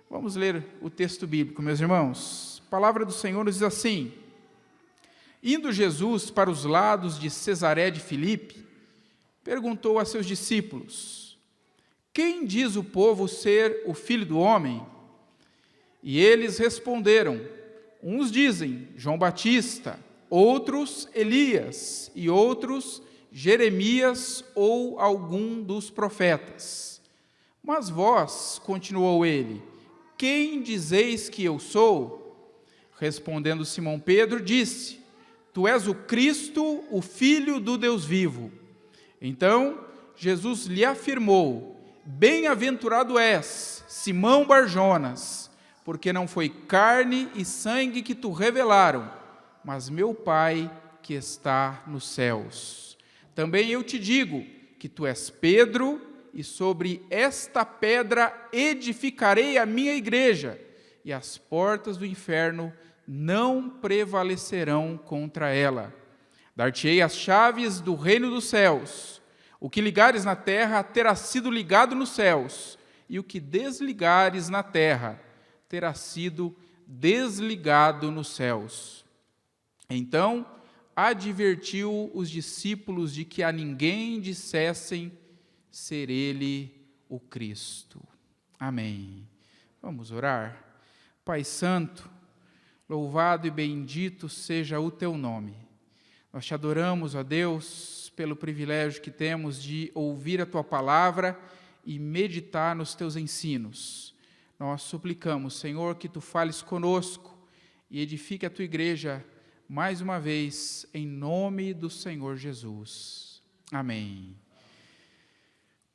Vamos ler o texto bíblico, meus irmãos. A palavra do Senhor nos diz assim: Indo Jesus para os lados de Cesaré de Filipe, perguntou a seus discípulos: Quem diz o povo ser o Filho do Homem? E eles responderam: Uns dizem João Batista, outros Elias, e outros Jeremias ou algum dos profetas. Mas vós, continuou ele, quem dizeis que eu sou? Respondendo Simão Pedro, disse: Tu és o Cristo, o Filho do Deus vivo. Então Jesus lhe afirmou: Bem-aventurado és, Simão Barjonas, porque não foi carne e sangue que te revelaram, mas meu Pai que está nos céus. Também eu te digo que tu és Pedro, e sobre esta pedra edificarei a minha igreja, e as portas do inferno não prevalecerão contra ela. Dar-te-ei as chaves do reino dos céus. O que ligares na terra terá sido ligado nos céus, e o que desligares na terra terá sido desligado nos céus. Então advertiu os discípulos de que a ninguém dissessem ser ele o Cristo. Amém. Vamos orar. Pai Santo, louvado e bendito seja o teu nome. Nós te adoramos, ó Deus, pelo privilégio que temos de ouvir a tua palavra e meditar nos teus ensinos. Nós suplicamos, Senhor, que tu fales conosco e edifique a tua igreja mais uma vez, em nome do Senhor Jesus. Amém.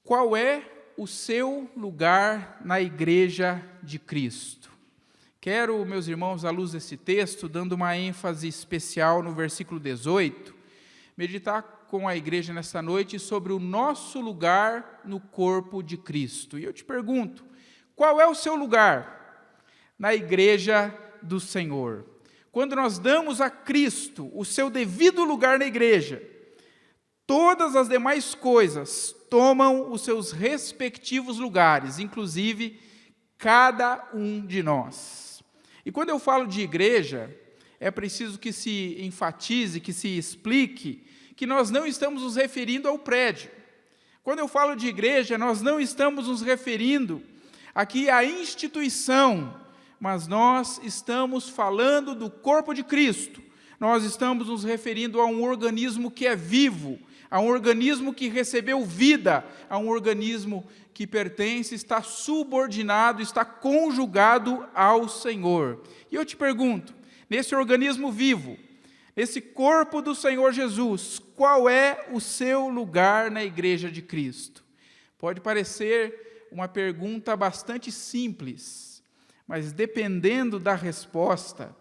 Qual é o seu lugar na igreja de Cristo? Quero, meus irmãos, à luz desse texto, dando uma ênfase especial no versículo 18, meditar com a igreja nessa noite sobre o nosso lugar no corpo de Cristo. E eu te pergunto, qual é o seu lugar na igreja do Senhor? Quando nós damos a Cristo o seu devido lugar na igreja, todas as demais coisas tomam os seus respectivos lugares, inclusive cada um de nós. E quando eu falo de igreja, é preciso que se enfatize, que se explique, que nós não estamos nos referindo ao prédio. Quando eu falo de igreja, nós não estamos nos referindo aqui à instituição, mas nós estamos falando do corpo de Cristo. Nós estamos nos referindo a um organismo que é vivo, a um organismo que recebeu vida, a um organismo que pertence, está subordinado, está conjugado ao Senhor. E eu te pergunto, nesse organismo vivo, nesse corpo do Senhor Jesus, qual é o seu lugar na igreja de Cristo? Pode parecer uma pergunta bastante simples, mas dependendo da resposta,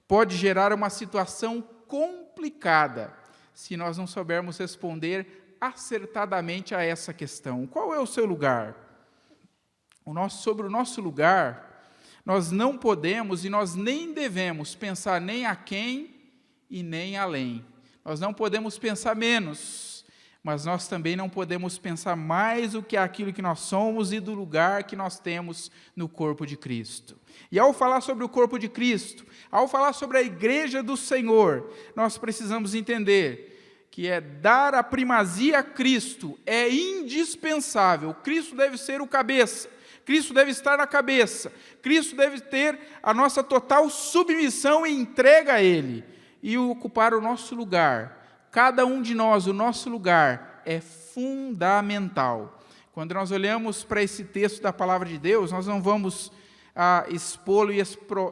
pode gerar uma situação complicada, se nós não soubermos responder acertadamente a essa questão. Qual é o seu lugar? Sobre o nosso lugar, nós não podemos e nós nem devemos pensar nem aquém e nem além. Nós não podemos pensar menos, mas nós também não podemos pensar mais do que aquilo que nós somos e do lugar que nós temos no corpo de Cristo. E ao falar sobre o corpo de Cristo, ao falar sobre a igreja do Senhor, nós precisamos entender que é dar a primazia a Cristo, é indispensável. Cristo deve ser o cabeça, Cristo deve estar na cabeça, Cristo deve ter a nossa total submissão e entrega a Ele, e ocupar o nosso lugar. Cada um de nós, o nosso lugar é fundamental. Quando nós olhamos para esse texto da palavra de Deus, nós não vamos expô-lo e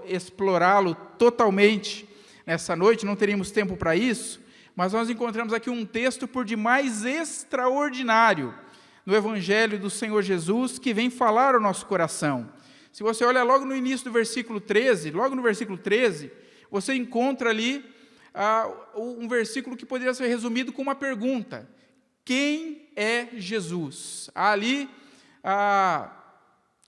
explorá-lo totalmente nessa noite, não teríamos tempo para isso, mas nós encontramos aqui um texto por demais extraordinário no Evangelho do Senhor Jesus, que vem falar ao nosso coração. Se você olha logo no início do versículo 13, você encontra ali um versículo que poderia ser resumido com uma pergunta: quem é Jesus? Há ali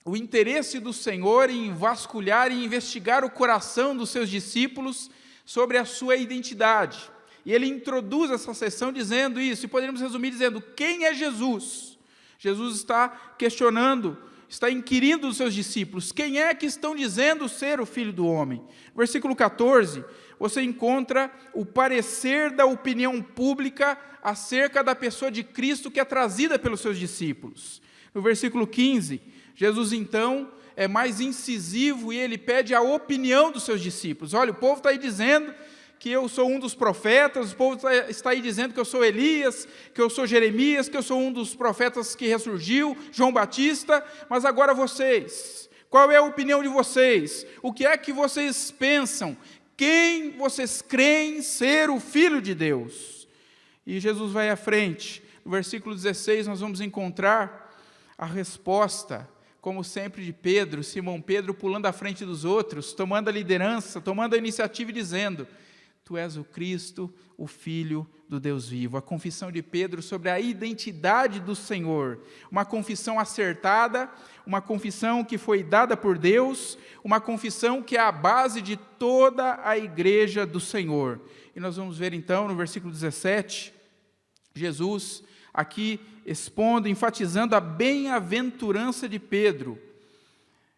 o interesse do Senhor em vasculhar e investigar o coração dos seus discípulos sobre a sua identidade. E ele introduz essa sessão dizendo isso, e poderíamos resumir dizendo: quem é Jesus? Jesus está questionando está inquirindo dos seus discípulos: quem é que estão dizendo ser o Filho do Homem? Versículo 14, você encontra o parecer da opinião pública acerca da pessoa de Cristo que é trazida pelos seus discípulos. No versículo 15, Jesus então é mais incisivo e ele pede a opinião dos seus discípulos. Olha, o povo está aí dizendo que eu sou um dos profetas, o povo está aí dizendo que eu sou Elias, que eu sou Jeremias, que eu sou um dos profetas que ressurgiu, João Batista, mas agora vocês, qual é a opinião de vocês? O que é que vocês pensam? Quem vocês creem ser o Filho de Deus? E Jesus vai à frente. No versículo 16 nós vamos encontrar a resposta, como sempre, de Pedro, Simão Pedro pulando à frente dos outros, tomando a liderança, tomando a iniciativa e dizendo: Tu és o Cristo, o Filho do Deus vivo. A confissão de Pedro sobre a identidade do Senhor. Uma confissão acertada, uma confissão que foi dada por Deus, uma confissão que é a base de toda a igreja do Senhor. E nós vamos ver então no versículo 17, Jesus aqui expondo, enfatizando a bem-aventurança de Pedro.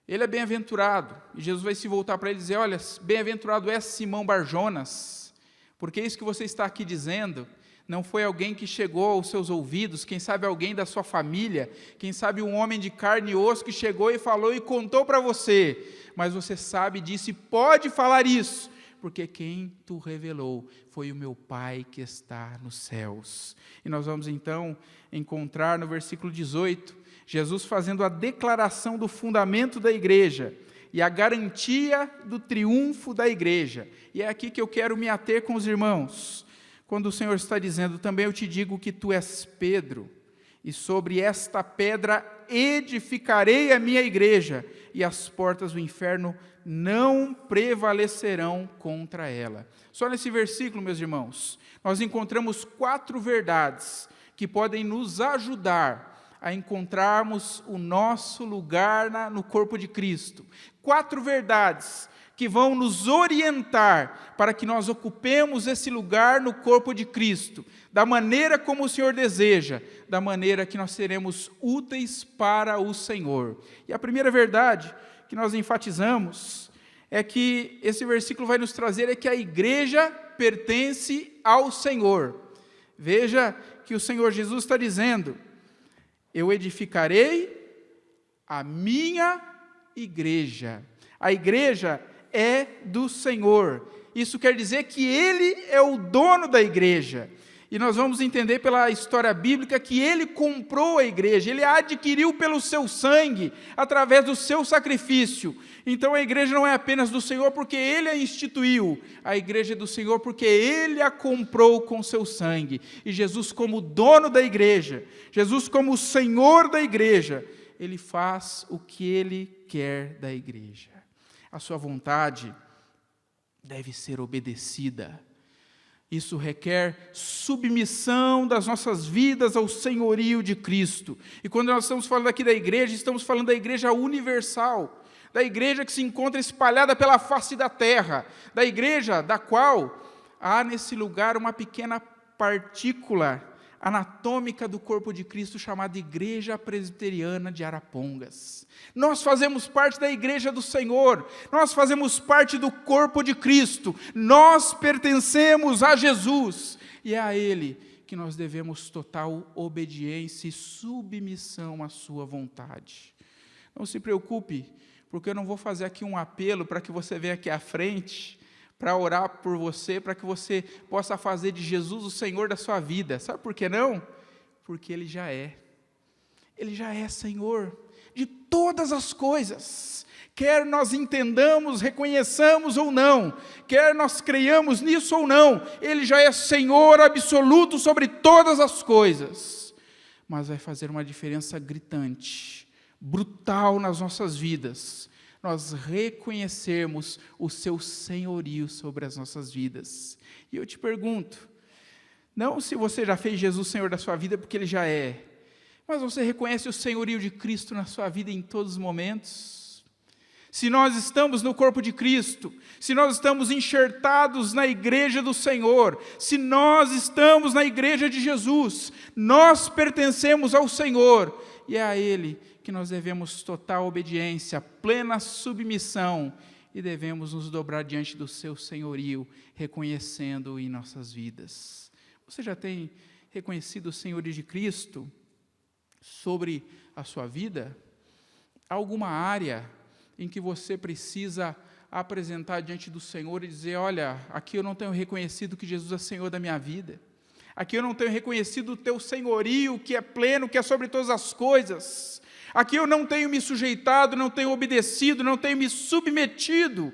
Ele é bem-aventurado, e Jesus vai se voltar para ele e dizer: olha, bem-aventurado é Simão Barjonas, porque isso que você está aqui dizendo não foi alguém que chegou aos seus ouvidos, quem sabe alguém da sua família, quem sabe um homem de carne e osso que chegou e falou e contou para você, mas você sabe disso e pode falar isso, porque quem tu revelou foi o meu Pai que está nos céus. E nós vamos então encontrar no versículo 18, Jesus fazendo a declaração do fundamento da igreja e a garantia do triunfo da igreja. E é aqui que eu quero me ater com os irmãos, quando o Senhor está dizendo: também eu te digo que tu és Pedro, e sobre esta pedra edificarei a minha igreja, e as portas do inferno não prevalecerão contra ela. Só nesse versículo, meus irmãos, nós encontramos 4 verdades que podem nos ajudar a encontrarmos o nosso lugar no corpo de Cristo. 4 verdades que vão nos orientar para que nós ocupemos esse lugar no corpo de Cristo, da maneira como o Senhor deseja, da maneira que nós seremos úteis para o Senhor. E a primeira verdade que nós enfatizamos é que esse versículo vai nos trazer é que a igreja pertence ao Senhor. Veja que o Senhor Jesus está dizendo: eu edificarei a minha igreja. A igreja é do Senhor. Isso quer dizer que Ele é o dono da igreja. E nós vamos entender pela história bíblica que Ele comprou a igreja, Ele a adquiriu pelo seu sangue, através do seu sacrifício. Então a igreja não é apenas do Senhor porque Ele a instituiu, a igreja é do Senhor porque Ele a comprou com seu sangue. E Jesus, como dono da igreja, Jesus como Senhor da igreja, Ele faz o que Ele quer da igreja. A sua vontade deve ser obedecida. Isso requer submissão das nossas vidas ao senhorio de Cristo. E quando nós estamos falando aqui da igreja, estamos falando da igreja universal, da igreja que se encontra espalhada pela face da terra, da igreja da qual há nesse lugar uma pequena partícula anatômica do corpo de Cristo chamada Igreja Presbiteriana de Arapongas. Nós fazemos parte da igreja do Senhor, nós fazemos parte do corpo de Cristo, nós pertencemos a Jesus, e é a Ele que nós devemos total obediência e submissão à sua vontade. Não se preocupe, porque eu não vou fazer aqui um apelo para que você venha aqui à frente, para orar por você, para que você possa fazer de Jesus o Senhor da sua vida. Sabe por que não? Porque Ele já é. Ele já é Senhor de todas as coisas. Quer nós entendamos, reconheçamos ou não, quer nós creiamos nisso ou não, Ele já é Senhor absoluto sobre todas as coisas. Mas vai fazer uma diferença gritante, brutal nas nossas vidas, nós reconhecermos o seu senhorio sobre as nossas vidas. E eu te pergunto, não se você já fez Jesus Senhor da sua vida, porque Ele já é, mas você reconhece o senhorio de Cristo na sua vida em todos os momentos? Se nós estamos no corpo de Cristo, se nós estamos enxertados na igreja do Senhor, se nós estamos na igreja de Jesus, nós pertencemos ao Senhor, e é a Ele que nós devemos total obediência, plena submissão, e devemos nos dobrar diante do seu senhorio, reconhecendo-o em nossas vidas. Você já tem reconhecido o senhorio de Cristo sobre a sua vida? Há alguma área em que você precisa apresentar diante do Senhor e dizer, olha, aqui eu não tenho reconhecido que Jesus é Senhor da minha vida, aqui eu não tenho reconhecido o teu senhorio, que é pleno, que é sobre todas as coisas, aqui eu não tenho me sujeitado, não tenho obedecido, não tenho me submetido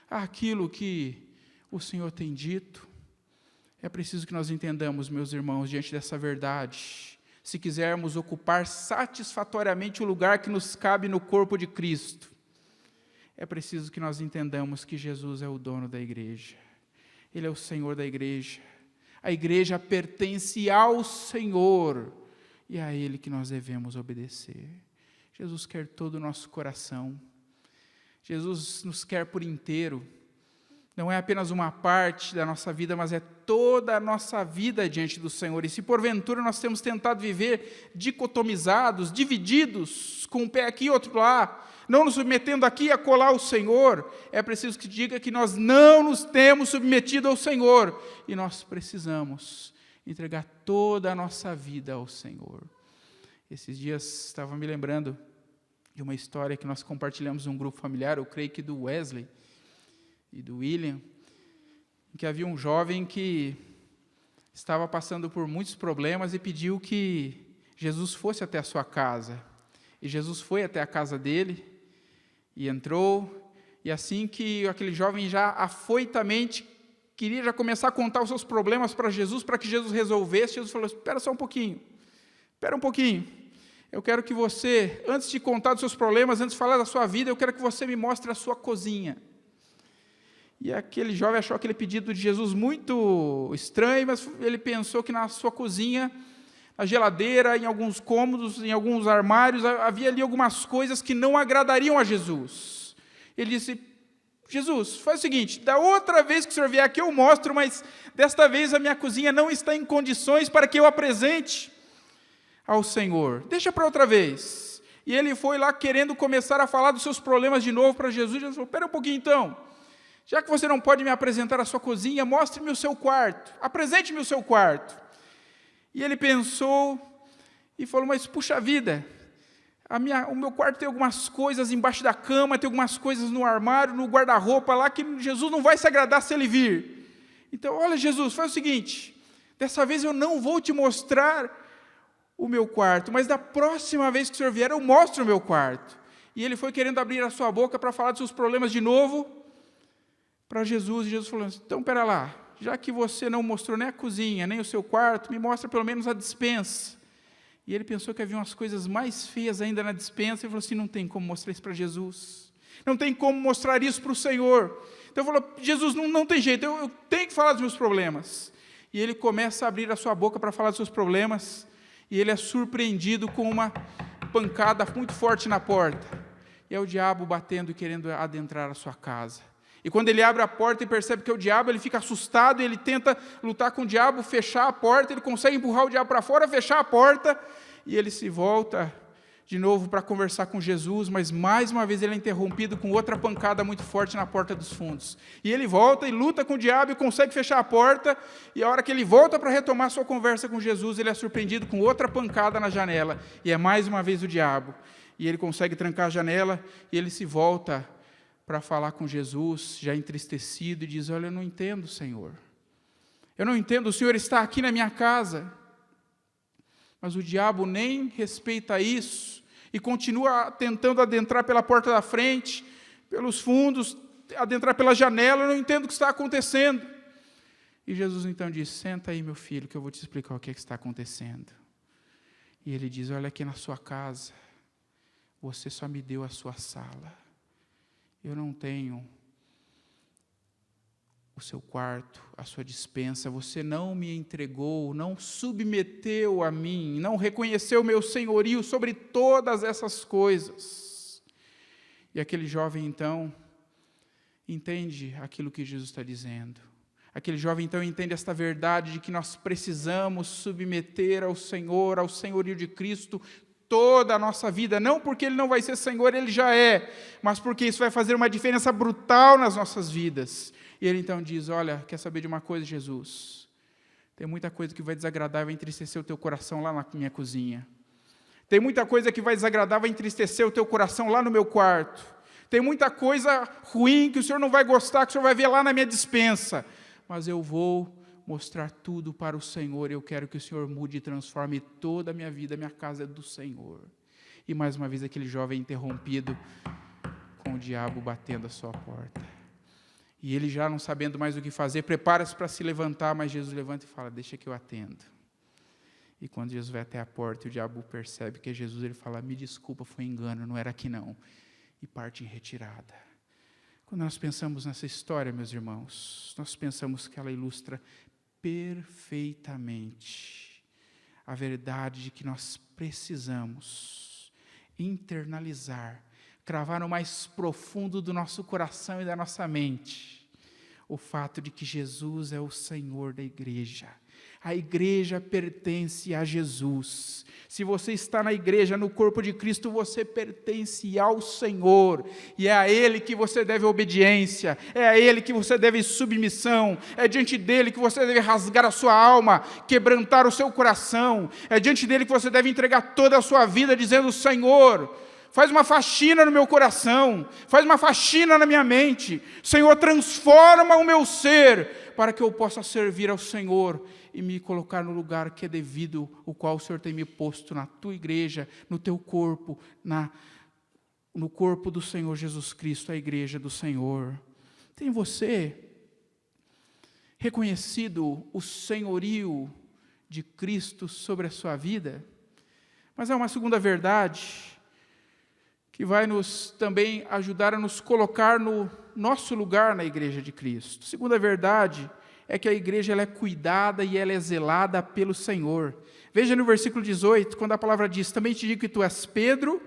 àquilo que o Senhor tem dito. É preciso que nós entendamos, meus irmãos, diante dessa verdade, se quisermos ocupar satisfatoriamente o lugar que nos cabe no corpo de Cristo, é preciso que nós entendamos que Jesus é o dono da igreja, Ele é o Senhor da igreja, a igreja pertence ao Senhor, e é a Ele que nós devemos obedecer. Jesus quer todo o nosso coração, Jesus nos quer por inteiro, não é apenas uma parte da nossa vida, mas é toda a nossa vida diante do Senhor. E se porventura nós temos tentado viver dicotomizados, divididos, com um pé aqui e outro lá, não nos submetendo aqui e acolá ao Senhor, é preciso que diga que nós não nos temos submetido ao Senhor, e nós precisamos entregar toda a nossa vida ao Senhor. Esses dias estava me lembrando de uma história que nós compartilhamos num grupo familiar, eu creio que do Wesley e do William, em que havia um jovem que estava passando por muitos problemas e pediu que Jesus fosse até a sua casa. E Jesus foi até a casa dele e entrou, e assim que aquele jovem já afoitamente queria já começar a contar os seus problemas para Jesus, para que Jesus resolvesse, Jesus falou, espera só um pouquinho, eu quero que você, antes de contar dos seus problemas, antes de falar da sua vida, eu quero que você me mostre a sua cozinha. E aquele jovem achou aquele pedido de Jesus muito estranho, mas ele pensou que na sua cozinha, na geladeira, em alguns cômodos, em alguns armários, havia ali algumas coisas que não agradariam a Jesus. Ele disse, Jesus, faz o seguinte, da outra vez que o senhor vier aqui eu mostro, mas desta vez a minha cozinha não está em condições para que eu apresente ao Senhor. Deixa para outra vez. E ele foi lá querendo começar a falar dos seus problemas de novo para Jesus. Jesus falou, espera um pouquinho então. Já que você não pode me apresentar a sua cozinha, mostre-me o seu quarto, apresente-me o seu quarto. E ele pensou e falou, mas puxa vida, o meu quarto tem algumas coisas embaixo da cama, tem algumas coisas no armário, no guarda-roupa lá, que Jesus não vai se agradar se ele vir. Então, olha Jesus, faz o seguinte, dessa vez eu não vou te mostrar o meu quarto, mas da próxima vez que o senhor vier, eu mostro o meu quarto. E ele foi querendo abrir a sua boca para falar dos seus problemas de novo, para Jesus, e Jesus falou, então, pera lá, já que você não mostrou nem a cozinha, nem o seu quarto, me mostra pelo menos a despensa. E ele pensou que havia umas coisas mais feias ainda na despensa, e falou assim, não tem como mostrar isso para Jesus, não tem como mostrar isso para o Senhor. Então ele falou, Jesus, não tem jeito, eu tenho que falar dos meus problemas. E ele começa a abrir a sua boca para falar dos seus problemas, e ele é surpreendido com uma pancada muito forte na porta. E é o diabo batendo e querendo adentrar a sua casa. E quando ele abre a porta e percebe que é o diabo, ele fica assustado, e ele tenta lutar com o diabo, fechar a porta, ele consegue empurrar o diabo para fora, fechar a porta, e ele se volta de novo para conversar com Jesus, mas mais uma vez ele é interrompido com outra pancada muito forte na porta dos fundos. E ele volta e luta com o diabo e consegue fechar a porta, e a hora que ele volta para retomar sua conversa com Jesus, ele é surpreendido com outra pancada na janela, e é mais uma vez o diabo. E ele consegue trancar a janela, e ele se volta para falar com Jesus, já entristecido, e diz, olha, eu não entendo, Senhor. Eu não entendo, o Senhor está aqui na minha casa. Mas o diabo nem respeita isso, e continua tentando adentrar pela porta da frente, pelos fundos, adentrar pela janela, eu não entendo o que está acontecendo. E Jesus então diz, senta aí, meu filho, que eu vou te explicar o que está acontecendo. E ele diz, olha, aqui na sua casa, você só me deu a sua sala. Eu não tenho o seu quarto, a sua despensa, você não me entregou, não submeteu a mim, não reconheceu o meu senhorio sobre todas essas coisas. E aquele jovem, então, entende aquilo que Jesus está dizendo. Aquele jovem, então, entende esta verdade de que nós precisamos submeter ao Senhor, ao senhorio de Cristo, toda a nossa vida. Não porque Ele não vai ser Senhor, Ele já é, mas porque isso vai fazer uma diferença brutal nas nossas vidas. E Ele, então, diz, olha, quer saber de uma coisa, Jesus? Tem muita coisa que vai desagradar e vai entristecer o teu coração lá na minha cozinha. Tem muita coisa que vai desagradar, vai entristecer o teu coração lá no meu quarto. Tem muita coisa ruim que o Senhor não vai gostar, que o Senhor vai ver lá na minha despensa. Mas eu vou mostrar tudo para o Senhor. Eu quero que o Senhor mude e transforme toda a minha vida. Minha casa é do Senhor. E mais uma vez aquele jovem interrompido com o diabo batendo a sua porta. E ele já não sabendo mais o que fazer, prepara-se para se levantar, mas Jesus levanta e fala, deixa que eu atendo. E quando Jesus vai até a porta, o diabo percebe que é Jesus, ele fala, me desculpa, foi engano, não era aqui não. E parte em retirada. Quando nós pensamos nessa história, meus irmãos, nós pensamos que ela ilustra perfeitamente a verdade de que nós precisamos internalizar, cravar no mais profundo do nosso coração e da nossa mente, o fato de que Jesus é o Senhor da igreja. A igreja pertence a Jesus. Se você está na igreja, no corpo de Cristo, você pertence ao Senhor. E é a Ele que você deve obediência, é a Ele que você deve submissão, é diante dEle que você deve rasgar a sua alma, quebrantar o seu coração, é diante dEle que você deve entregar toda a sua vida, dizendo, Senhor, faz uma faxina no meu coração, faz uma faxina na minha mente, Senhor, transforma o meu ser, para que eu possa servir ao Senhor, e me colocar no lugar que é devido, o qual o Senhor tem me posto na tua igreja, no teu corpo, no corpo do Senhor Jesus Cristo, a igreja do Senhor. Tem você reconhecido o senhorio de Cristo sobre a sua vida? Mas há uma segunda verdade, que vai nos também ajudar a nos colocar no nosso lugar na igreja de Cristo. Segunda verdade é que a igreja ela é cuidada e ela é zelada pelo Senhor. Veja no versículo 18, quando a palavra diz, também te digo que tu és Pedro,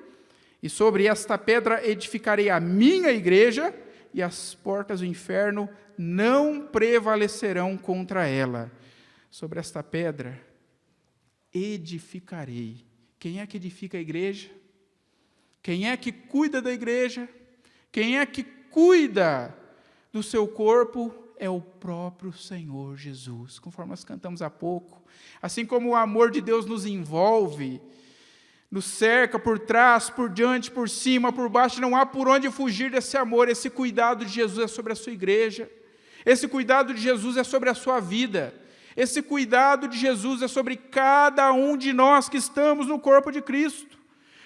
e sobre esta pedra edificarei a minha igreja, e as portas do inferno não prevalecerão contra ela. Sobre esta pedra edificarei. Quem é que edifica a igreja? Quem é que cuida da igreja? Quem é que cuida do seu corpo? É o próprio Senhor Jesus, conforme nós cantamos há pouco. Assim como o amor de Deus nos envolve, nos cerca por trás, por diante, por cima, por baixo, não há por onde fugir desse amor. Esse cuidado de Jesus é sobre a sua igreja, esse cuidado de Jesus é sobre a sua vida, esse cuidado de Jesus é sobre cada um de nós que estamos no corpo de Cristo.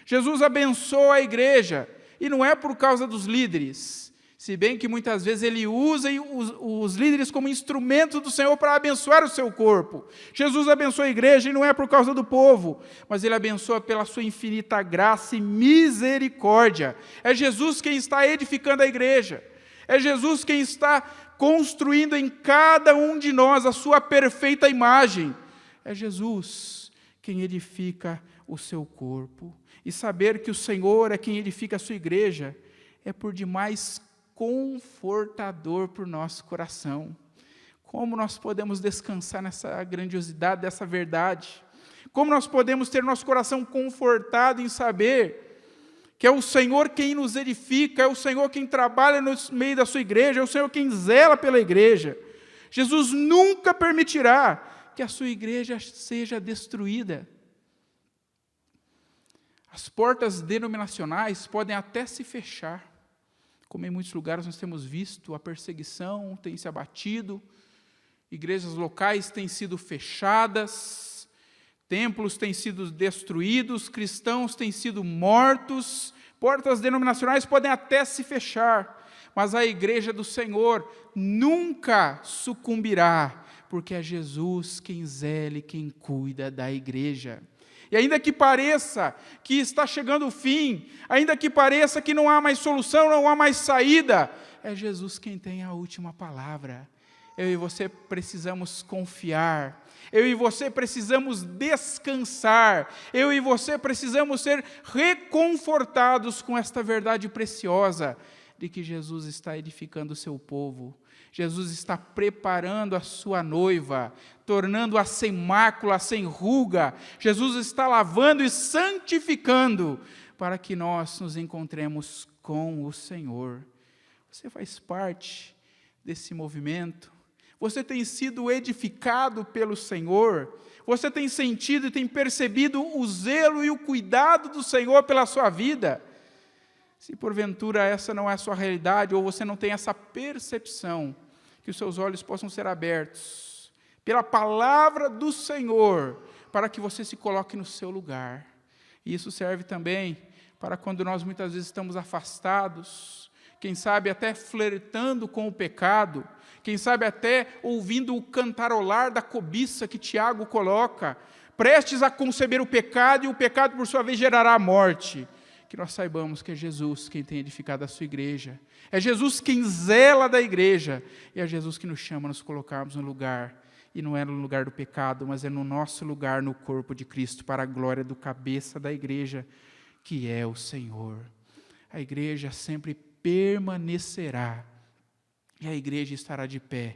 Jesus abençoa a igreja, e não é por causa dos líderes, se bem que muitas vezes Ele usa os líderes como instrumento do Senhor para abençoar o seu corpo. Jesus abençoa a igreja e não é por causa do povo, mas Ele abençoa pela sua infinita graça e misericórdia. É Jesus quem está edificando a igreja. É Jesus quem está construindo em cada um de nós a sua perfeita imagem. É Jesus quem edifica o seu corpo. E saber que o Senhor é quem edifica a sua igreja é por demais confortador para o nosso coração. Como nós podemos descansar nessa grandiosidade dessa verdade? Como nós podemos ter nosso coração confortado em saber que é o Senhor quem nos edifica, é o Senhor quem trabalha no meio da sua igreja, é o Senhor quem zela pela igreja. Jesus nunca permitirá que a sua igreja seja destruída. As portas denominacionais podem até se fechar, como em muitos lugares nós temos visto, a perseguição tem se abatido, igrejas locais têm sido fechadas, templos têm sido destruídos, cristãos têm sido mortos, portas denominacionais podem até se fechar, mas a igreja do Senhor nunca sucumbirá, porque é Jesus quem zela e quem cuida da igreja. E ainda que pareça que está chegando o fim, ainda que pareça que não há mais solução, não há mais saída, é Jesus quem tem a última palavra. eu e você precisamos confiar, eu e você precisamos descansar, eu e você precisamos ser reconfortados com esta verdade preciosa, de que Jesus está edificando o seu povo, Jesus está preparando a sua noiva, tornando-a sem mácula, sem ruga, Jesus está lavando e santificando, para que nós nos encontremos com o Senhor. Você faz parte desse movimento, você tem sido edificado pelo Senhor, você tem sentido e tem percebido o zelo e o cuidado do Senhor pela sua vida. Se porventura essa não é a sua realidade, ou você não tem essa percepção, que os seus olhos possam ser abertos pela palavra do Senhor, para que você se coloque no seu lugar. E isso serve também para quando nós muitas vezes estamos afastados, quem sabe até flertando com o pecado, quem sabe até ouvindo o cantarolar da cobiça que Tiago coloca, prestes a conceber o pecado, e o pecado por sua vez gerará a morte. Que nós saibamos que é Jesus quem tem edificado a sua igreja, é Jesus quem zela da igreja, e é Jesus que nos chama a nos colocarmos no lugar, e não é no lugar do pecado, mas é no nosso lugar no corpo de Cristo, para a glória do cabeça da igreja, que é o Senhor. A igreja sempre permanecerá, e a igreja estará de pé,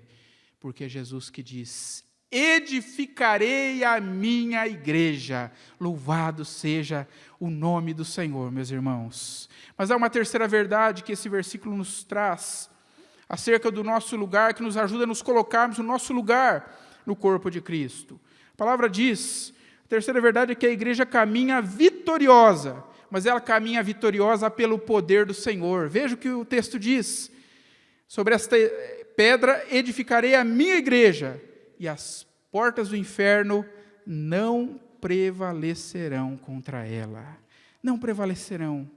porque é Jesus que diz: edificarei a minha igreja. Louvado seja o nome do Senhor, meus irmãos. Mas há uma terceira verdade que esse versículo nos traz, acerca do nosso lugar, que nos ajuda a nos colocarmos no nosso lugar no corpo de Cristo. A palavra diz, a terceira verdade é que a igreja caminha vitoriosa, mas ela caminha vitoriosa pelo poder do Senhor. Veja o que o texto diz: sobre esta pedra edificarei a minha igreja, e as portas do inferno não prevalecerão contra ela. Não prevalecerão.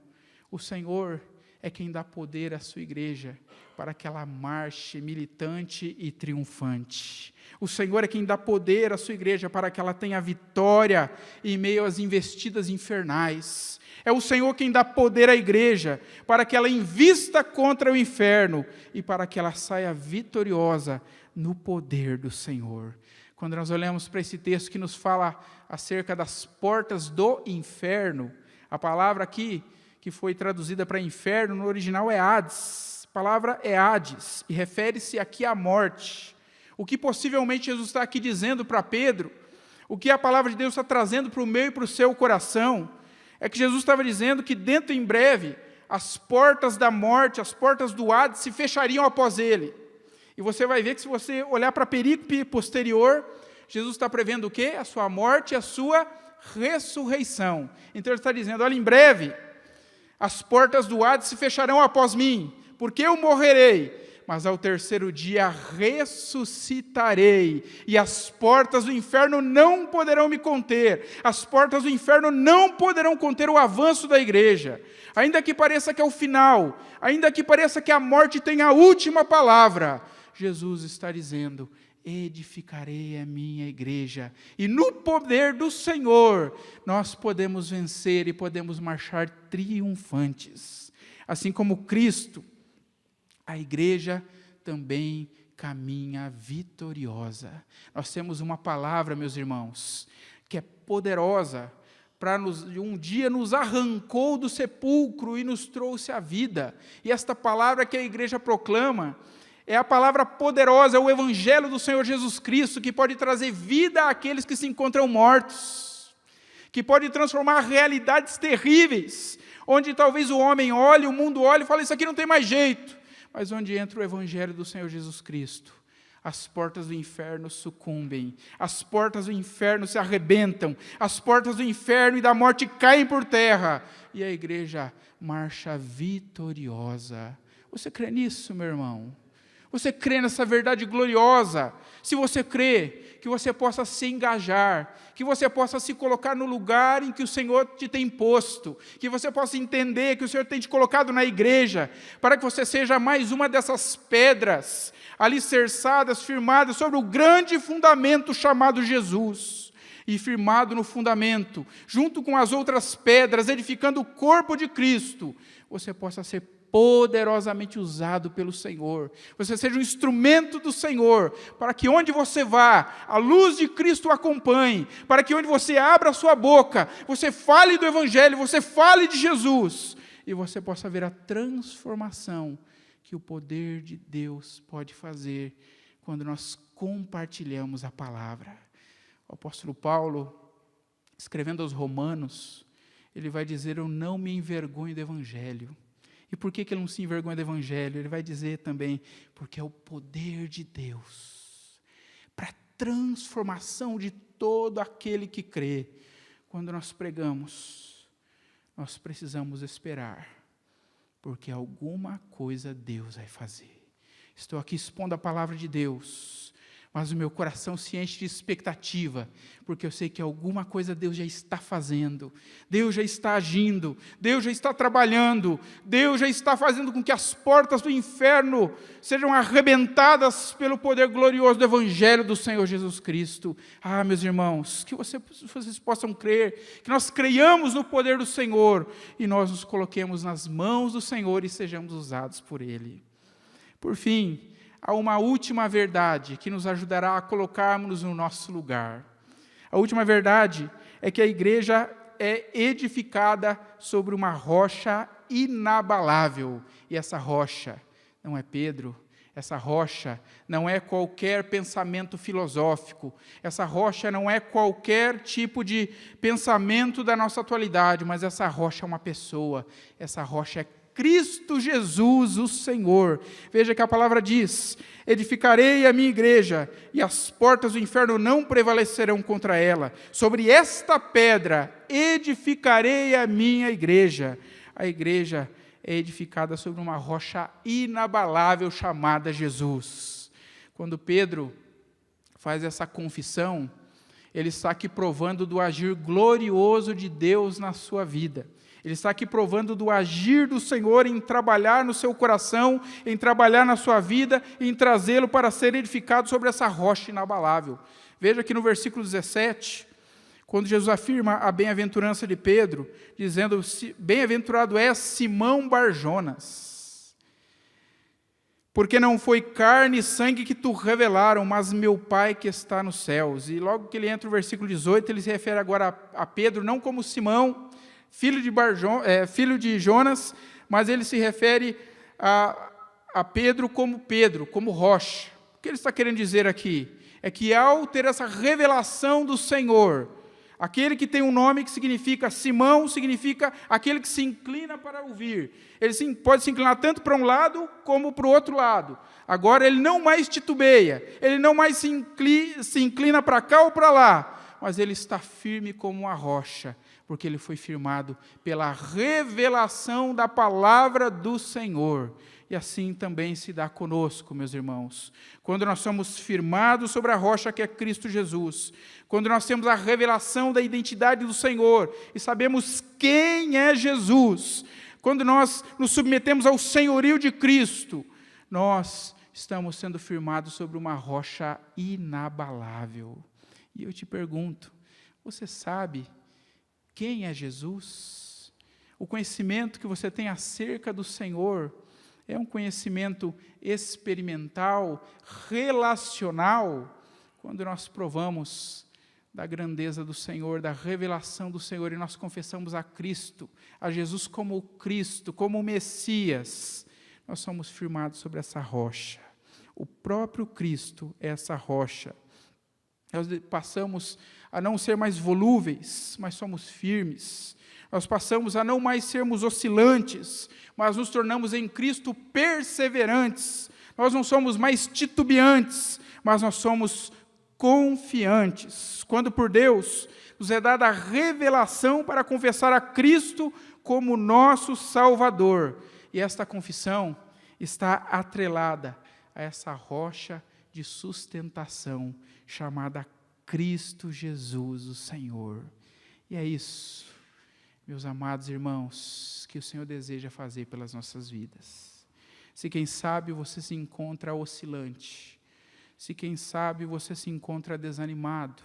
O Senhor é quem dá poder à sua igreja, para que ela marche militante e triunfante. O Senhor é quem dá poder à sua igreja, para que ela tenha vitória em meio às investidas infernais. É o Senhor quem dá poder à igreja, para que ela invista contra o inferno, e para que ela saia vitoriosa no poder do Senhor. Quando nós olhamos para esse texto que nos fala acerca das portas do inferno, a palavra aqui, que foi traduzida para inferno, no original é Hades. A palavra é Hades, e refere-se aqui à morte. O que possivelmente Jesus está aqui dizendo para Pedro, o que a palavra de Deus está trazendo para o meu e para o seu coração, é que Jesus estava dizendo que dentro em breve, as portas da morte, as portas do Hades se fechariam após ele. E você vai ver que se você olhar para a perícope posterior, Jesus está prevendo o quê? A sua morte e a sua ressurreição. Então ele está dizendo, olha, em breve, as portas do Hades se fecharão após mim, porque eu morrerei, mas ao terceiro dia ressuscitarei, e as portas do inferno não poderão me conter, as portas do inferno não poderão conter o avanço da igreja, ainda que pareça que é o final, ainda que pareça que a morte tem a última palavra, Jesus está dizendo, edificarei a minha igreja, e no poder do Senhor, nós podemos vencer e podemos marchar triunfantes, assim como Cristo, a igreja também caminha vitoriosa. Nós temos uma palavra, meus irmãos, que é poderosa, um dia nos arrancou do sepulcro e nos trouxe a vida. E esta palavra que a igreja proclama, é a palavra poderosa, é o evangelho do Senhor Jesus Cristo, que pode trazer vida àqueles que se encontram mortos, que pode transformar realidades terríveis, onde talvez o homem olhe, o mundo olhe e fale, isso aqui não tem mais jeito. Mas onde entra o evangelho do Senhor Jesus Cristo, as portas do inferno sucumbem, as portas do inferno se arrebentam, as portas do inferno e da morte caem por terra, e a igreja marcha vitoriosa. Você crê nisso, meu irmão? Você crê nessa verdade gloriosa? Se você crê, que você possa se engajar, que você possa se colocar no lugar em que o Senhor te tem posto, que você possa entender que o Senhor tem te colocado na igreja, para que você seja mais uma dessas pedras, alicerçadas, firmadas sobre o grande fundamento chamado Jesus, e firmado no fundamento, junto com as outras pedras, edificando o corpo de Cristo, você possa ser poderosamente usado pelo Senhor. Você seja um instrumento do Senhor, para que onde você vá, a luz de Cristo o acompanhe, para que onde você abra a sua boca, você fale do Evangelho, você fale de Jesus, e você possa ver a transformação que o poder de Deus pode fazer quando nós compartilhamos a palavra. O apóstolo Paulo, escrevendo aos Romanos, ele vai dizer: eu não me envergonho do Evangelho. E por que ele não se envergonha do Evangelho? Ele vai dizer também, porque é o poder de Deus para a transformação de todo aquele que crê. Quando nós pregamos, nós precisamos esperar, porque alguma coisa Deus vai fazer. Estou aqui expondo a palavra de Deus, mas o meu coração se enche de expectativa, porque eu sei que alguma coisa Deus já está fazendo, Deus já está agindo, Deus já está trabalhando, Deus já está fazendo com que as portas do inferno sejam arrebentadas pelo poder glorioso do Evangelho do Senhor Jesus Cristo. Ah, meus irmãos, que vocês possam crer, que nós creiamos no poder do Senhor, e nós nos coloquemos nas mãos do Senhor e sejamos usados por Ele. Por fim, há uma última verdade que nos ajudará a colocarmos no nosso lugar. A última verdade é que a igreja é edificada sobre uma rocha inabalável. E essa rocha não é Pedro, essa rocha não é qualquer pensamento filosófico, essa rocha não é qualquer tipo de pensamento da nossa atualidade, mas essa rocha é uma pessoa, essa rocha é Cristo Jesus, o Senhor. Veja que a palavra diz: edificarei a minha igreja, e as portas do inferno não prevalecerão contra ela. Sobre esta pedra edificarei a minha igreja. A igreja é edificada sobre uma rocha inabalável chamada Jesus. Quando Pedro faz essa confissão, ele está aqui provando do agir glorioso de Deus na sua vida. Ele está aqui provando do agir do Senhor em trabalhar no seu coração, em trabalhar na sua vida, em trazê-lo para ser edificado sobre essa rocha inabalável. Veja que no versículo 17, quando Jesus afirma a bem-aventurança de Pedro, dizendo: bem-aventurado és Simão Barjonas, porque não foi carne e sangue que tu revelaram, mas meu Pai que está nos céus. E logo que ele entra no versículo 18, ele se refere agora a Pedro, não como Simão, filho de Jonas, mas ele se refere a Pedro, como rocha. O que ele está querendo dizer aqui? É que ao ter essa revelação do Senhor, aquele que tem um nome que significa Simão, significa aquele que se inclina para ouvir. Ele pode se inclinar tanto para um lado como para o outro lado. Agora ele não mais titubeia, ele não mais se inclina para cá ou para lá, mas ele está firme como uma rocha, porque ele foi firmado pela revelação da palavra do Senhor. E assim também se dá conosco, meus irmãos. Quando nós somos firmados sobre a rocha que é Cristo Jesus, quando nós temos a revelação da identidade do Senhor e sabemos quem é Jesus, quando nós nos submetemos ao senhorio de Cristo, nós estamos sendo firmados sobre uma rocha inabalável. E eu te pergunto, você sabe quem é Jesus? O conhecimento que você tem acerca do Senhor é um conhecimento experimental, relacional, quando nós provamos da grandeza do Senhor, da revelação do Senhor, e nós confessamos a Cristo, a Jesus como Cristo, como o Messias, nós somos firmados sobre essa rocha. O próprio Cristo é essa rocha. Nós passamos a não ser mais volúveis, mas somos firmes. Nós passamos a não mais sermos oscilantes, mas nos tornamos em Cristo perseverantes. Nós não somos mais titubeantes, mas nós somos confiantes. Quando por Deus nos é dada a revelação para confessar a Cristo como nosso Salvador. E esta confissão está atrelada a essa rocha de sustentação chamada Cristo Jesus, o Senhor. E é isso, meus amados irmãos, que o Senhor deseja fazer pelas nossas vidas. Se quem sabe você se encontra oscilante, se quem sabe você se encontra desanimado,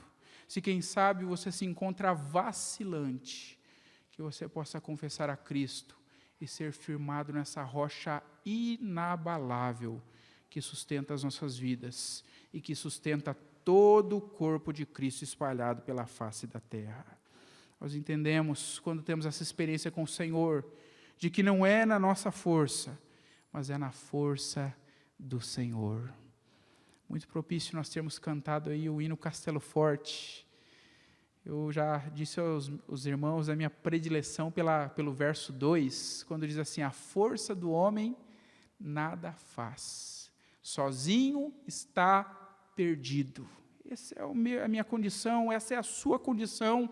se quem sabe você se encontra vacilante, que você possa confessar a Cristo e ser firmado nessa rocha inabalável que sustenta as nossas vidas e que sustenta todo o corpo de Cristo espalhado pela face da terra. Nós entendemos, quando temos essa experiência com o Senhor, de que não é na nossa força, mas é na força do Senhor. Muito propício nós termos cantado aí o hino Castelo Forte. Eu já disse aos irmãos a minha predileção pelo verso 2, quando diz assim: a força do homem nada faz, sozinho está perdido. Essa é a minha condição, essa é a sua condição,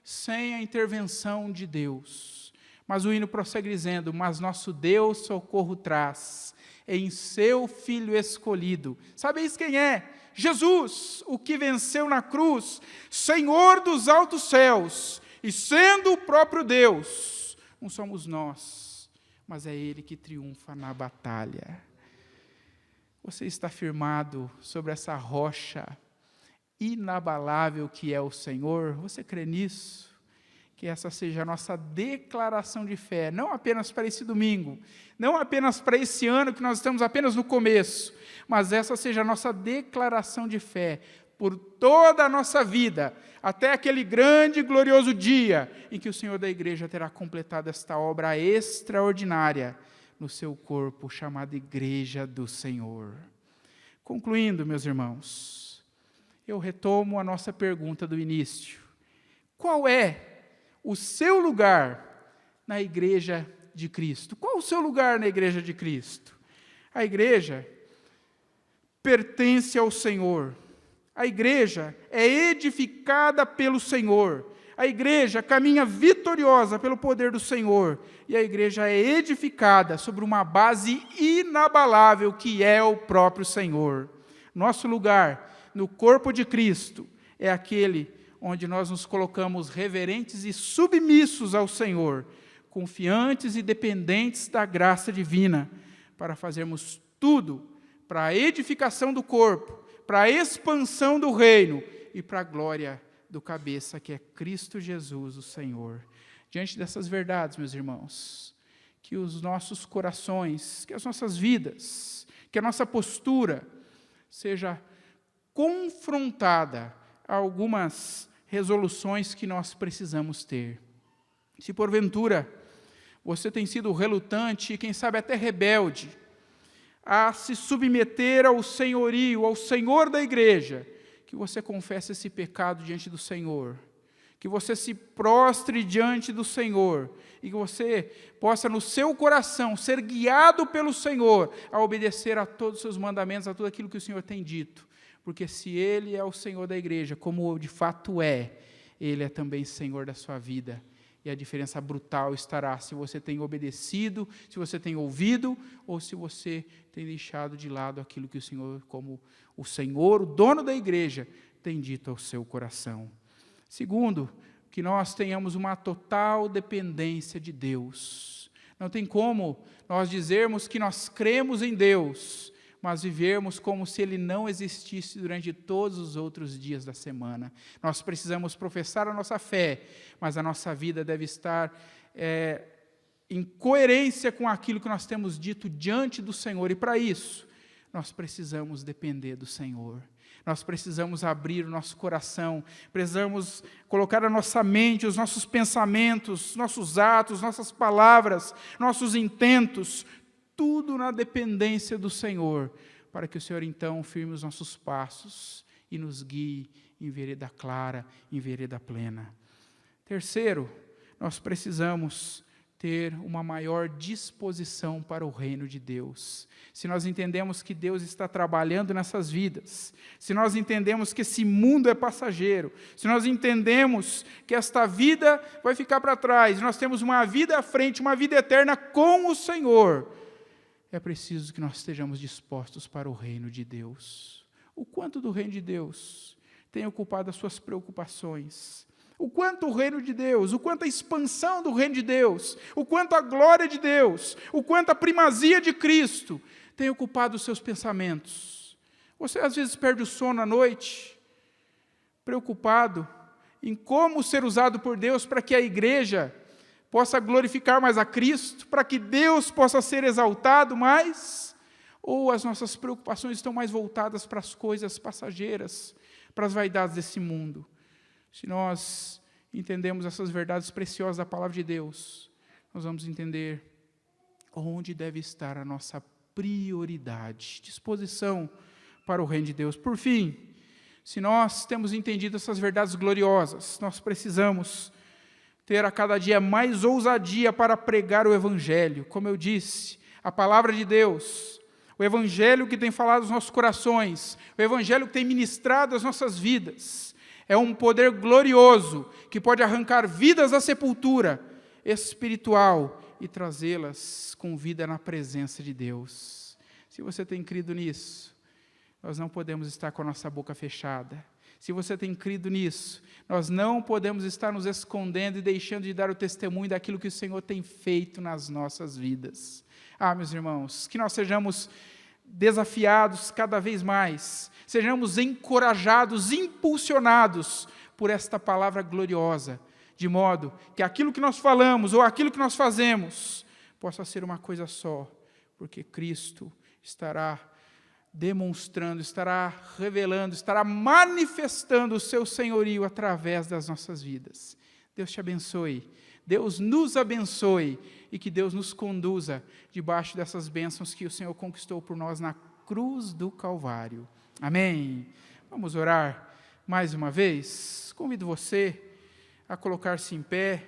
sem a intervenção de Deus. Mas o hino prossegue dizendo: mas nosso Deus socorro traz, em seu Filho escolhido. Sabeis quem é? Jesus, o que venceu na cruz, Senhor dos altos céus, e sendo o próprio Deus, não somos nós, mas é Ele que triunfa na batalha. Você está firmado sobre essa rocha inabalável que é o Senhor? Você crê nisso? Que essa seja a nossa declaração de fé, não apenas para esse domingo, não apenas para esse ano que nós estamos apenas no começo, mas essa seja a nossa declaração de fé por toda a nossa vida, até aquele grande e glorioso dia em que o Senhor da igreja terá completado esta obra extraordinária no seu corpo, chamada Igreja do Senhor. Concluindo, meus irmãos, eu retomo a nossa pergunta do início: qual é o seu lugar na igreja de Cristo? Qual o seu lugar na igreja de Cristo? A igreja pertence ao Senhor. A igreja é edificada pelo Senhor. A igreja caminha vitoriosa pelo poder do Senhor. E a igreja é edificada sobre uma base inabalável que é o próprio Senhor. Nosso lugar no corpo de Cristo é aquele onde nós nos colocamos reverentes e submissos ao Senhor, confiantes e dependentes da graça divina, para fazermos tudo para a edificação do corpo, para a expansão do reino e para a glória do cabeça, que é Cristo Jesus, o Senhor. Diante dessas verdades, meus irmãos, que os nossos corações, que as nossas vidas, que a nossa postura seja confrontada a algumas resoluções que nós precisamos ter. Se porventura você tem sido relutante e quem sabe até rebelde a se submeter ao senhorio, ao Senhor da igreja, que você confesse esse pecado diante do Senhor, que você se prostre diante do Senhor e que você possa no seu coração ser guiado pelo Senhor a obedecer a todos os seus mandamentos, a tudo aquilo que o Senhor tem dito. Porque se Ele é o Senhor da igreja, como de fato é, Ele é também Senhor da sua vida. E a diferença brutal estará se você tem obedecido, se você tem ouvido, ou se você tem deixado de lado aquilo que o Senhor, como o Senhor, o dono da igreja, tem dito ao seu coração. Segundo, que nós tenhamos uma total dependência de Deus. Não tem como nós dizermos que nós cremos em Deus, mas vivermos como se Ele não existisse durante todos os outros dias da semana. Nós precisamos professar a nossa fé, mas a nossa vida deve estar em coerência com aquilo que nós temos dito diante do Senhor. E para isso, nós precisamos depender do Senhor. Nós precisamos abrir o nosso coração, precisamos colocar a nossa mente, os nossos pensamentos, nossos atos, nossas palavras, nossos intentos, tudo na dependência do Senhor, para que o Senhor então firme os nossos passos e nos guie em vereda clara, em vereda plena. Terceiro, nós precisamos ter uma maior disposição para o reino de Deus. Se nós entendemos que Deus está trabalhando nessas vidas, se nós entendemos que esse mundo é passageiro, se nós entendemos que esta vida vai ficar para trás, nós temos uma vida à frente, uma vida eterna com o Senhor, é preciso que nós estejamos dispostos para o reino de Deus. O quanto do reino de Deus tem ocupado as suas preocupações? O quanto o reino de Deus, o quanto a expansão do reino de Deus, o quanto a glória de Deus, o quanto a primazia de Cristo tem ocupado os seus pensamentos? Você às vezes perde o sono à noite, preocupado em como ser usado por Deus para que a igreja possa glorificar mais a Cristo, para que Deus possa ser exaltado mais? Ou as nossas preocupações estão mais voltadas para as coisas passageiras, para as vaidades desse mundo? Se nós entendemos essas verdades preciosas da palavra de Deus, nós vamos entender onde deve estar a nossa prioridade, disposição para o reino de Deus. Por fim, se nós temos entendido essas verdades gloriosas, nós precisamos ter a cada dia mais ousadia para pregar o Evangelho. Como eu disse, a palavra de Deus, o Evangelho que tem falado aos nossos corações, o Evangelho que tem ministrado as nossas vidas, é um poder glorioso que pode arrancar vidas da sepultura espiritual e trazê-las com vida na presença de Deus. Se você tem crido nisso, nós não podemos estar com a nossa boca fechada. Se você tem crido nisso, nós não podemos estar nos escondendo e deixando de dar o testemunho daquilo que o Senhor tem feito nas nossas vidas. Meus irmãos, que nós sejamos desafiados cada vez mais, sejamos encorajados, impulsionados por esta palavra gloriosa, de modo que aquilo que nós falamos ou aquilo que nós fazemos possa ser uma coisa só, porque Cristo estará demonstrando, estará revelando, estará manifestando o seu senhorio através das nossas vidas. Deus te abençoe, Deus nos abençoe e que Deus nos conduza debaixo dessas bênçãos que o Senhor conquistou por nós na cruz do Calvário. Amém. Vamos orar mais uma vez. Convido você a colocar-se em pé,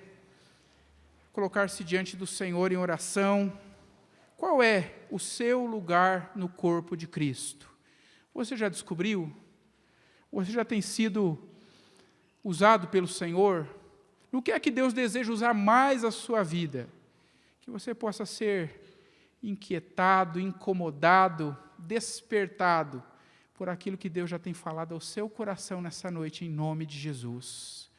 colocar-se diante do Senhor em oração. Qual é o seu lugar no corpo de Cristo? Você já descobriu? Você já tem sido usado pelo Senhor? No que é que Deus deseja usar mais a sua vida? Que você possa ser inquietado, incomodado, despertado por aquilo que Deus já tem falado ao seu coração nessa noite, em nome de Jesus.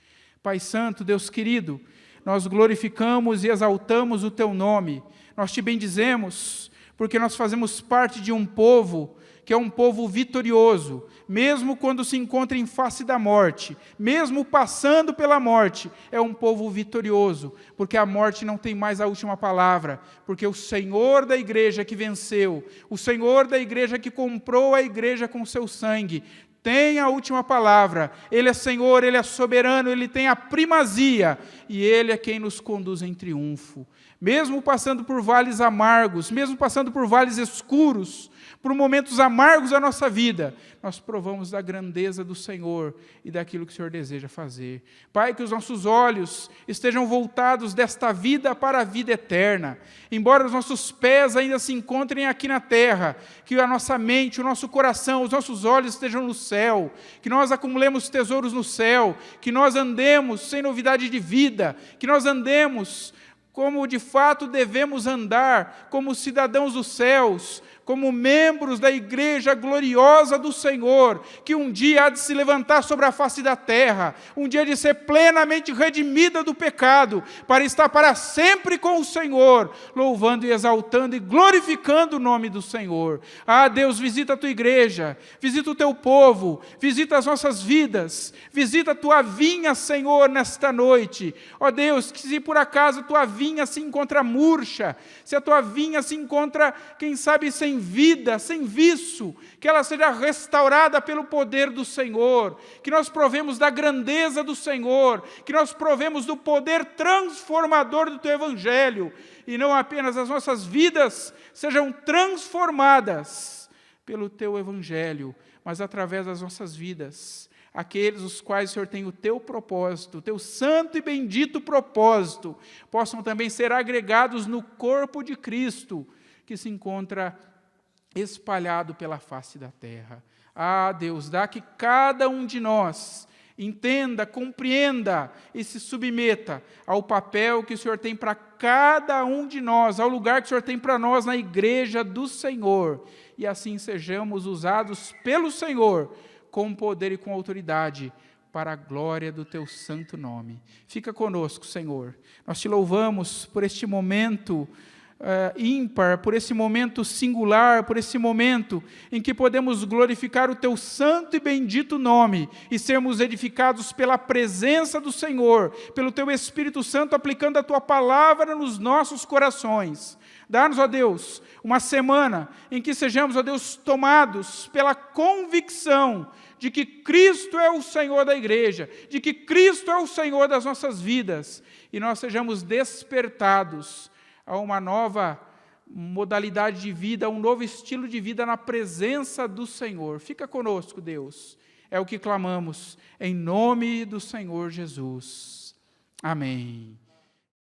Pai Santo, Deus querido, nós glorificamos e exaltamos o Teu nome, nós Te bendizemos, porque nós fazemos parte de um povo, que é um povo vitorioso, mesmo quando se encontra em face da morte, mesmo passando pela morte, é um povo vitorioso, porque a morte não tem mais a última palavra, porque o Senhor da igreja que venceu, o Senhor da igreja que comprou a igreja com seu sangue, tem a última palavra. Ele é Senhor, Ele é soberano, Ele tem a primazia, e Ele é quem nos conduz em triunfo. Mesmo passando por vales amargos, mesmo passando por vales escuros, por momentos amargos da nossa vida, nós provamos da grandeza do Senhor e daquilo que o Senhor deseja fazer. Pai, que os nossos olhos estejam voltados desta vida para a vida eterna. Embora os nossos pés ainda se encontrem aqui na terra, que a nossa mente, o nosso coração, os nossos olhos estejam no céu, que nós acumulemos tesouros no céu, que nós andemos sem novidade de vida, que nós andemos como de fato devemos andar, como cidadãos dos céus, como membros da igreja gloriosa do Senhor, que um dia há de se levantar sobre a face da terra, um dia de ser plenamente redimida do pecado, para estar para sempre com o Senhor, louvando e exaltando e glorificando o nome do Senhor. Deus, visita a tua igreja, visita o teu povo, visita as nossas vidas, visita a tua vinha, Senhor, nesta noite. Deus, que se por acaso a tua vinha se encontra murcha, se a tua vinha se encontra, quem sabe, sem vida, sem viço, que ela seja restaurada pelo poder do Senhor, que nós provemos da grandeza do Senhor, que nós provemos do poder transformador do Teu Evangelho, e não apenas as nossas vidas sejam transformadas pelo Teu Evangelho, mas através das nossas vidas, aqueles os quais o Senhor tem o Teu propósito, o Teu santo e bendito propósito, possam também ser agregados no corpo de Cristo, que se encontra espalhado pela face da terra. Deus, dá que cada um de nós entenda, compreenda e se submeta ao papel que o Senhor tem para cada um de nós, ao lugar que o Senhor tem para nós na igreja do Senhor, e assim sejamos usados pelo Senhor com poder e com autoridade, para a glória do Teu santo nome. Fica conosco, Senhor. Nós Te louvamos por este momento ímpar, por esse momento singular, por esse momento em que podemos glorificar o Teu santo e bendito nome e sermos edificados pela presença do Senhor, pelo Teu Espírito Santo aplicando a Tua palavra nos nossos corações. Dá-nos, ó Deus, uma semana em que sejamos, ó Deus, tomados pela convicção de que Cristo é o Senhor da igreja, de que Cristo é o Senhor das nossas vidas, e nós sejamos despertados a uma nova modalidade de vida, a um novo estilo de vida na presença do Senhor. Fica conosco, Deus. É o que clamamos, em nome do Senhor Jesus. Amém.